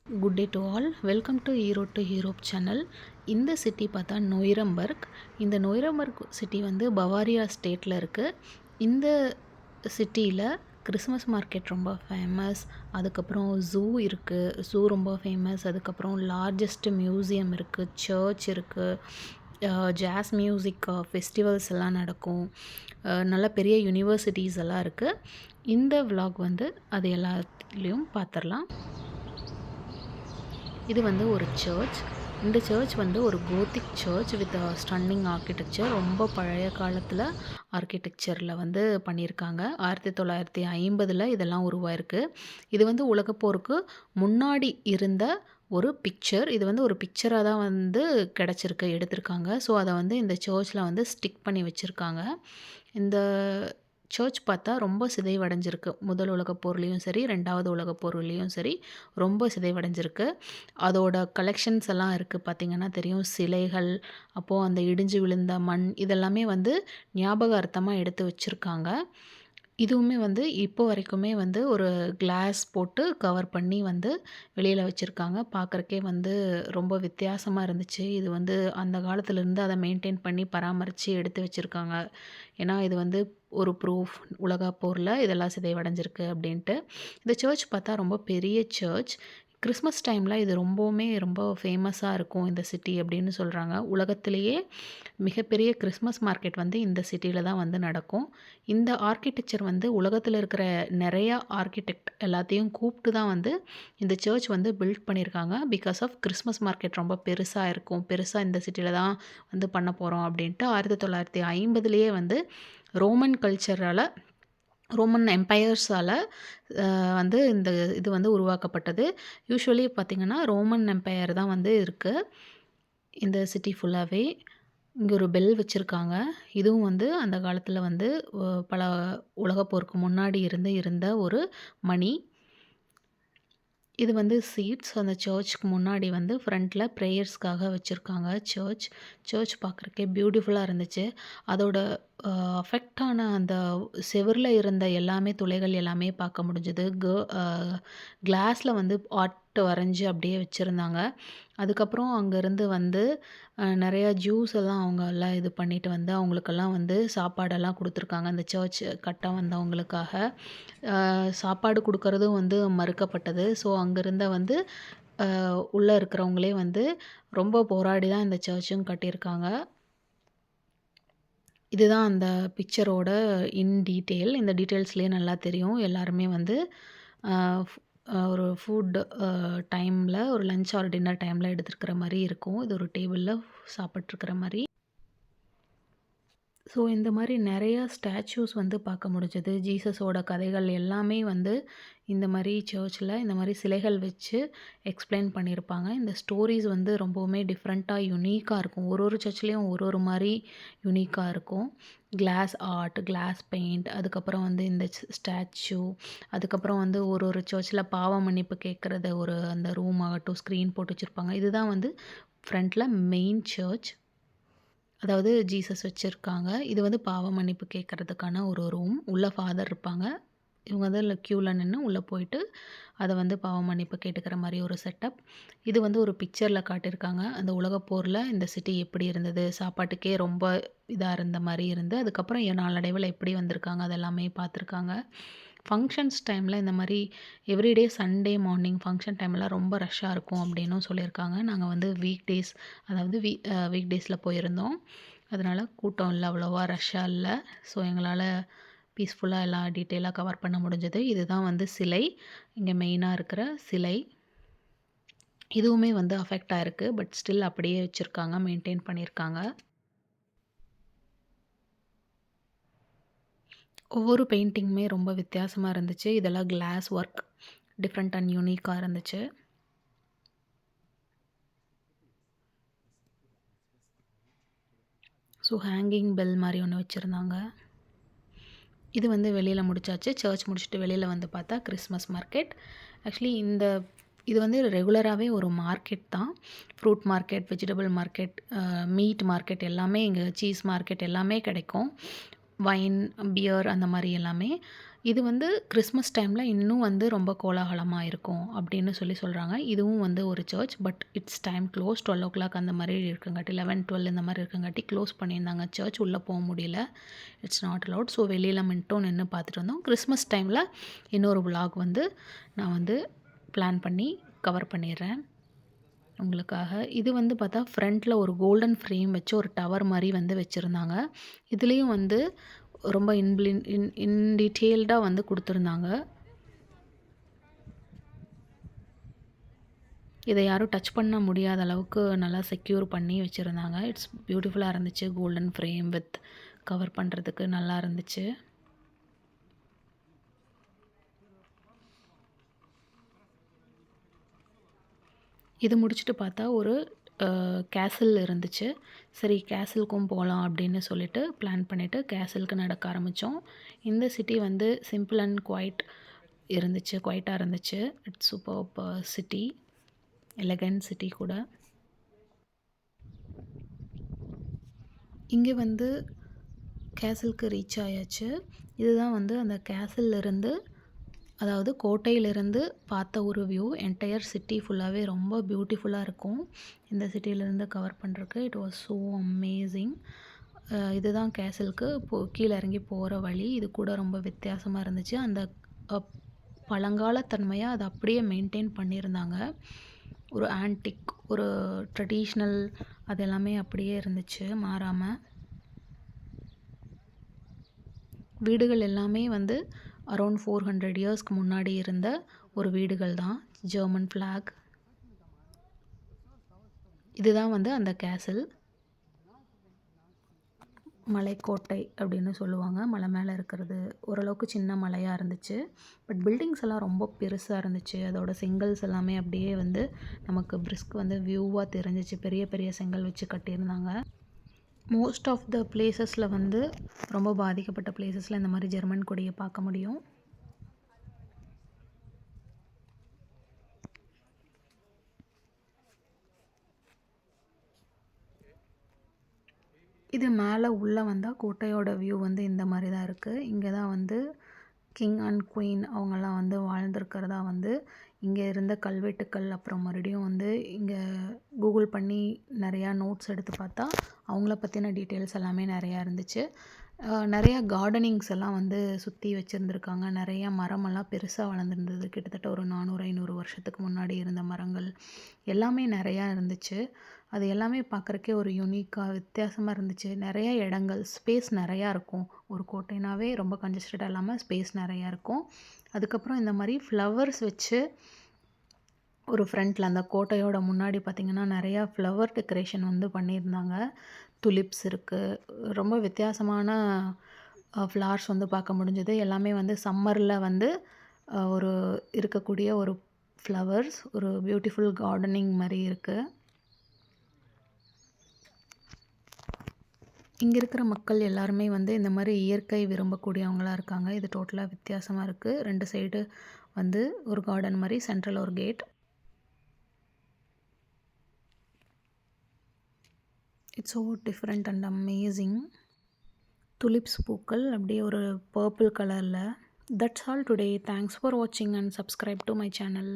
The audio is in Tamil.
Good day to all. Welcome to Erode to Europe channel. இந்த சிட்டி பார்த்தா நொய்ரம்பர்க். இந்த நொய்ரம்பர்க் சிட்டி வந்து பவாரியா ஸ்டேட்டில் இருக்குது. இந்த சிட்டியில் கிறிஸ்மஸ் மார்க்கெட் ரொம்ப ஃபேமஸ். அதுக்கப்புறம் ஜூ இருக்குது, ஜூ ரொம்ப ஃபேமஸ். அதுக்கப்புறம் லார்ஜஸ்ட் மியூசியம் இருக்குது, சர்ச் இருக்குது, ஜாஸ் மியூசிக் ஃபெஸ்டிவல்ஸ் எல்லாம் நடக்கும். நல்ல பெரிய யூனிவர்சிட்டிஸ் எல்லாம் இருக்குது. இந்த vlog வந்து அது எல்லாத்துலேயும் பார்த்துடலாம். இது வந்து ஒரு சர்ச். இந்த சர்ச் வந்து ஒரு Gothic church with stunning architecture. ரொம்ப பழைய காலத்தில் ஆர்கிடெக்சரில் வந்து பண்ணியிருக்காங்க. 1950 இதெல்லாம் உருவாயிருக்கு. இது வந்து உலகப்போருக்கு முன்னாடி இருந்த ஒரு பிக்சர். இது வந்து ஒரு பிக்சராக தான் வந்து கிடச்சிருக்கு, எடுத்திருக்காங்க. ஸோ அதை வந்து இந்த சர்ச்சில் வந்து ஸ்டிக் பண்ணி வச்சுருக்காங்க. இந்த சர்ச் பார்த்தா ரொம்ப சிதைவடைஞ்சிருக்கு. முதல் உலகப் போர்லேயும் சரி, 2வது உலகப் போர்லேயும் சரி ரொம்ப சிதைவடைஞ்சிருக்கு. அதோட கலெக்ஷன்ஸ் எல்லாம் இருக்குது, பார்த்திங்கன்னா தெரியும். சிலைகள், அப்போது அந்த இடிஞ்சு விழுந்த மண், இதெல்லாமே வந்து ஞாபகார்த்தமாக எடுத்து வச்சுருக்காங்க. இதுவுமே வந்து இப்போ வரைக்குமே வந்து ஒரு கிளாஸ் போட்டு கவர் பண்ணி வந்து வெளியில் வச்சுருக்காங்க. பார்க்குறக்கே வந்து ரொம்ப வித்தியாசமாக இருந்துச்சு. இது வந்து அந்த காலத்துலேருந்து அதை மெயின்டைன் பண்ணி பராமரித்து எடுத்து வச்சுருக்காங்க. ஏன்னா இது வந்து ஒரு ப்ரூஃப், உலகப் போரில் இதெல்லாம் சிதைவடைஞ்சிருக்கு அப்படின்ட்டு. இந்த சர்ச் பார்த்தா ரொம்ப பெரிய சர்ச். கிறிஸ்மஸ் டைமில் இது ரொம்ப ஃபேமஸாக இருக்கும் இந்த சிட்டி அப்படின்னு சொல்கிறாங்க. உலகத்திலேயே மிகப்பெரிய கிறிஸ்மஸ் மார்க்கெட் வந்து இந்த சிட்டியில் தான் வந்து நடக்கும். இந்த ஆர்கிடெக்சர் வந்து உலகத்தில் இருக்கிற நிறையா ஆர்கிடெக்ட் எல்லாத்தையும் கூப்பிட்டு தான் வந்து இந்த சர்ச் வந்து பில்ட் பண்ணியிருக்காங்க. பிகாஸ் ஆஃப் கிறிஸ்மஸ் மார்க்கெட் ரொம்ப பெருசாக இருக்கும், பெருசாக இந்த சிட்டியில் தான் வந்து பண்ண போகிறோம் அப்படின்ட்டு 1950 வந்து ரோமன் எம்பையர்ஸால் வந்து இந்த இது வந்து உருவாக்கப்பட்டது. யூசுவலி பார்த்திங்கன்னா ரோமன் எம்பையர் தான் வந்து இருக்குது இந்த சிட்டி ஃபுல்லாகவே. இங்கே ஒரு பெல் வச்சுருக்காங்க. இதுவும் வந்து அந்த காலத்தில் வந்து பல உலகப்போருக்கு முன்னாடி இருந்த ஒரு மணி. இது வந்து சீட்ஸ். அந்த சர்ச்சுக்கு முன்னாடி வந்து ஃப்ரண்ட்டில் ப்ரேயர்ஸ்க்காக வச்சுருக்காங்க. சர்ச் பார்க்குறக்கே பியூட்டிஃபுல்லாக இருந்துச்சு. அதோட அஃபெக்டான அந்த செவரில் இருந்த துளைகள் எல்லாமே பார்க்க முடிஞ்சுது. கிளாஸில் வந்து ஆர்ட் வரைஞ்சி அப்படியே வச்சுருந்தாங்க. அதுக்கப்புறம் அங்கேருந்து வந்து நிறையா ஜூஸ் எல்லாம் அவங்க எல்லாம் இது பண்ணிட்டு வந்து அவங்களுக்கெல்லாம் வந்து சாப்பாடெல்லாம் கொடுத்துருக்காங்க. அந்த சர்ச் கட்ட வந்தவங்களுக்காக சாப்பாடு கொடுக்கறதும் வந்து மறுக்கப்பட்டது. ஸோ அங்கேருந்த வந்து உள்ளே இருக்கிறவங்களே வந்து ரொம்ப போராடி தான் இந்த சர்ச்சும் கட்டியிருக்காங்க. இதுதான் அந்த பிக்சரோட டீட்டெயில். இந்த டீட்டெயில்ஸ்லேயே நல்லா தெரியும். எல்லாருமே வந்து ஒரு ஃபுட் டைமில், ஒரு லஞ்ச் ஆர் டின்னர் டைமில் எடுத்துருக்கிற மாதிரி இருக்கும். இது ஒரு டேபிளில் சாப்பிட்ருக்கிற மாதிரி. ஸோ இந்த மாதிரி நிறையா ஸ்டாச்சூஸ் வந்து பார்க்க முடிஞ்சது. ஜீசஸோட கதைகள் எல்லாமே வந்து இந்த மாதிரி சர்ச்சில் இந்த மாதிரி சிலைகள் வச்சு எக்ஸ்பிளைன் பண்ணியிருப்பாங்க. இந்த ஸ்டோரிஸ் வந்து ரொம்பவுமே டிஃப்ரெண்ட்டாக யுனீக்காக இருக்கும். ஒரு சர்ச்லேயும் ஒரு மாதிரி யுனீக்காக இருக்கும். கிளாஸ் ஆர்ட், கிளாஸ் பெயிண்ட், அதுக்கப்புறம் வந்து இந்த ஸ்டாச்சு, அதுக்கப்புறம் வந்து ஒரு சர்ச்சில் பாவ மன்னிப்பு கேட்குறது அந்த ரூம் ஆகட்டும், ஸ்க்ரீன் போட்டு வச்சுருப்பாங்க. இதுதான் வந்து ஃப்ரண்ட்டில் மெயின் சர்ச், அதாவது ஜீசஸ் வச்சுருக்காங்க. இது வந்து பாவ மன்னிப்பு கேட்குறதுக்கான ஒரு ரூம். உள்ளே ஃபாதர் இருப்பாங்க. இவங்க வந்து க்யூவில் நின்று உள்ளே போயிட்டு அதை வந்து பாவ மன்னிப்பு கேட்டுக்கிற மாதிரி ஒரு செட்டப். இது வந்து ஒரு பிக்சரில் காட்டியிருக்காங்க. அந்த உலகப்போரில் இந்த சிட்டி எப்படி இருந்தது, சாப்பாட்டுக்கே ரொம்ப இதாக இருந்த மாதிரி இருந்து, அதுக்கப்புறம் நாளடைவில் எப்படி வந்திருக்காங்க அதெல்லாமே பார்த்துருக்காங்க. ஃபங்க்ஷன்ஸ் டைமில் இந்த மாதிரி எவ்ரிடே சண்டே மார்னிங் ஃபங்க்ஷன் டைம்லாம் ரொம்ப ரஷ்ஷாக இருக்கும் அப்படின்னும் சொல்லியிருக்காங்க. நாங்கள் வந்து வீக் டேஸில் போயிருந்தோம். அதனால் கூட்டம் இல்லை, அவ்வளோவா ரஷ்ஷாக இல்லை. ஸோ எங்களால் பீஸ்ஃபுல்லாக எல்லாம் டீட்டெயிலாக கவர் பண்ண முடிஞ்சது. இதுதான் வந்து சிலை, இங்கே மெயினாக இருக்கிற சிலை. இதுவுமே வந்து அஃபெக்ட் ஆகிருக்கு, பட் ஸ்டில் அப்படியே வச்சுருக்காங்க, மெயின்டைன் பண்ணியிருக்காங்க. ஒவ்வொரு பெயிண்டிங்குமே ரொம்ப வித்தியாசமாக இருந்துச்சு. இதெல்லாம் கிளாஸ் ஒர்க், டிஃப்ரெண்ட் அண்ட் யூனிக்காக இருந்துச்சு. ஸோ ஹேங்கிங் பெல் மாதிரி ஒன்று வச்சுருந்தாங்க. இது வந்து வெளியில் முடிச்சாச்சு. சர்ச் முடிச்சுட்டு வெளியில் வந்து பார்த்தா கிறிஸ்மஸ் மார்க்கெட். ஆக்சுவலி இது வந்து ரெகுலராகவே ஒரு மார்க்கெட் தான். Fruit market, vegetable market, meet market எல்லாமே இங்கே, சீஸ் மார்க்கெட் எல்லாமே கிடைக்கும். வைன், பியர் அந்த மாதிரி எல்லாமே. இது வந்து கிறிஸ்மஸ் டைமில் இன்னும் வந்து ரொம்ப கோலாகலமாக இருக்கும் அப்படின்னு சொல்கிறாங்க. இதுவும் வந்து ஒரு church. But it's time close 12 அந்த மாதிரி இருக்குங்காட்டி 11, 12 இந்த மாதிரி இருக்குங்காட்டி க்ளோஸ் பண்ணியிருந்தாங்க. சர்ச் உள்ளே போக முடியல. It's not allowed. ஸோ வெளியில் மட்டும் நின்று பார்த்துட்டு வந்தோம். கிறிஸ்மஸ் டைமில் இன்னொரு விலாக் வந்து நான் வந்து பிளான் பண்ணி கவர் பண்ணிடுறேன் உங்களுக்காக. இது வந்து பார்த்தா ஃப்ரண்ட்டில் ஒரு கோல்டன் ஃப்ரேம் வச்சு ஒரு டவர் மாதிரி வந்து வச்சுருந்தாங்க. இதுலேயும் வந்து ரொம்ப இன் டீட்டெயில்டாக வந்து கொடுத்துருந்தாங்க. இதை யாரும் டச் பண்ண முடியாத அளவுக்கு நல்லா செக்யூர் பண்ணி வச்சுருந்தாங்க. இட்ஸ் பியூட்டிஃபுல்லாக இருந்துச்சு. கோல்டன் ஃப்ரேம் வித் கவர் பண்ணுறதுக்கு நல்லா இருந்துச்சு. இது முடிச்சுட்டு பார்த்தா ஒரு கேசல் இருந்துச்சு. சரி கேசலுக்கும் போகலாம் அப்படின்னு சொல்லிட்டு பிளான் பண்ணிவிட்டு கேசலுக்கு நடக்க ஆரம்பித்தோம். இந்த சிட்டி வந்து சிம்பிள் அண்ட் குவைட் இருந்துச்சு. குவைட்டாக இருந்துச்சு. It's superb city. Elegant city கூட. இங்கே வந்து கேசலுக்கு ரீச் ஆயாச்சு. இதுதான் வந்து அந்த கேசல்லேருந்து, அதாவது கோட்டையிலேருந்து பார்த்த ஒரு வியூ. என்டையர் சிட்டி ஃபுல்லாகவே ரொம்ப பியூட்டிஃபுல்லாக இருக்கும் இந்த சிட்டியிலேருந்து கவர் பண்ணுறக்கு. It was so amazing. இதுதான் கேசலுக்கு கீழே இறங்கி போகிற வழி. இது கூட ரொம்ப வித்தியாசமாக இருந்துச்சு. அந்த பழங்காலத்தன்மையாக அதை அப்படியே மெயின்டைன் பண்ணியிருந்தாங்க. ஒரு ஆன்டிக், ஒரு ட்ரெடிஷ்னல், அது எல்லாமே அப்படியே இருந்துச்சு மாறாமல். வீடுகள் எல்லாமே வந்து அரௌண்ட் 400 இயர்ஸ்க்கு முன்னாடி இருந்த ஒரு வீடுகள் தான். German flag. இதுதான் வந்து அந்த கேசல். மலைக்கோட்டை அப்படின்னு சொல்லுவாங்க. மலை மேலே இருக்கிறது. ஓரளவுக்கு சின்ன மலையாக இருந்துச்சு. பட் பில்டிங்ஸ் எல்லாம் ரொம்ப பெருசாக இருந்துச்சு. அதோட செங்கல்ஸ் எல்லாமே அப்படியே வந்து நமக்கு பிரிஸ்க் வந்து வியூவாக தெரிஞ்சிச்சு. பெரிய பெரிய செங்கல் வச்சு கட்டியிருந்தாங்க. மோஸ்ட் ஆஃப் த பிளேசஸில் வந்து ரொம்ப பாதிக்கப்பட்ட பிளேசஸில் இந்த மாதிரி ஜெர்மன் கொடியை பார்க்க முடியும். இது மேலே உள்ளே வந்தால் கோட்டையோட வியூ வந்து இந்த மாதிரி தான் இருக்குது. இங்கே தான் வந்து கிங் அண்ட் குயின் அவங்கெல்லாம் வந்து வாழ்ந்திருக்கிறதா வந்து இங்கே இருந்த கல்வெட்டுக்கள், அப்புறம் மறுபடியும் வந்து இங்கே கூகுள் பண்ணி நிறையா நோட்ஸ் எடுத்து பார்த்தா அவங்கள பற்றின டீட்டெயில்ஸ் எல்லாமே நிறையா இருந்துச்சு. நிறையா கார்டனிங்ஸ் எல்லாம் வந்து சுற்றி வச்சுருந்துருக்காங்க. நிறையா மரமெல்லாம் பெருசாக வளர்ந்துருந்தது. கிட்டத்தட்ட ஒரு 400-500 வருஷத்துக்கு முன்னாடி இருந்த மரங்கள் எல்லாமே நிறையா இருந்துச்சு. அது எல்லாமே பார்க்குறக்கே ஒரு யூனிக்காக வித்தியாசமாக இருந்துச்சு. நிறையா இடங்கள், ஸ்பேஸ் நிறையா இருக்கும். ஒரு கோட்டைனாவே ரொம்ப கன்ஜஸ்டடாக இல்லாமல் ஸ்பேஸ் நிறையா இருக்கும். அதுக்கப்புறம் இந்த மாதிரி ஃப்ளவர்ஸ் வச்சு ஒரு ஃப்ரண்ட்டில் அந்த கோட்டையோட முன்னாடி பார்த்திங்கன்னா நிறையா ஃப்ளவர் டெக்கரேஷன் வந்து பண்ணியிருந்தாங்க. துலிப்ஸ் இருக்குது. ரொம்ப வித்தியாசமான ஃப்ளவர்ஸ் வந்து பார்க்க முடிஞ்சது. எல்லாமே வந்து சம்மரில் வந்து ஒரு இருக்கக்கூடிய ஒரு ஃப்ளவர்ஸ். ஒரு பியூட்டிஃபுல் கார்டனிங் மாதிரி இருக்குது. இங்கே இருக்கிற மக்கள் எல்லாருமே வந்து இந்த மாதிரி இயற்கை விரும்பக்கூடியவங்களாக இருக்காங்க. இது டோட்டலாக வித்தியாசமாக இருக்குது. 2 சைடு வந்து ஒரு கார்டன் மாதிரி, சென்ட்ரல் ஒரு gate. It's so different and amazing. Tulips பூக்கள் அப்படியே ஒரு பர்பிள் கலரில். That's all today. Thanks for வாட்சிங் and subscribe to my channel.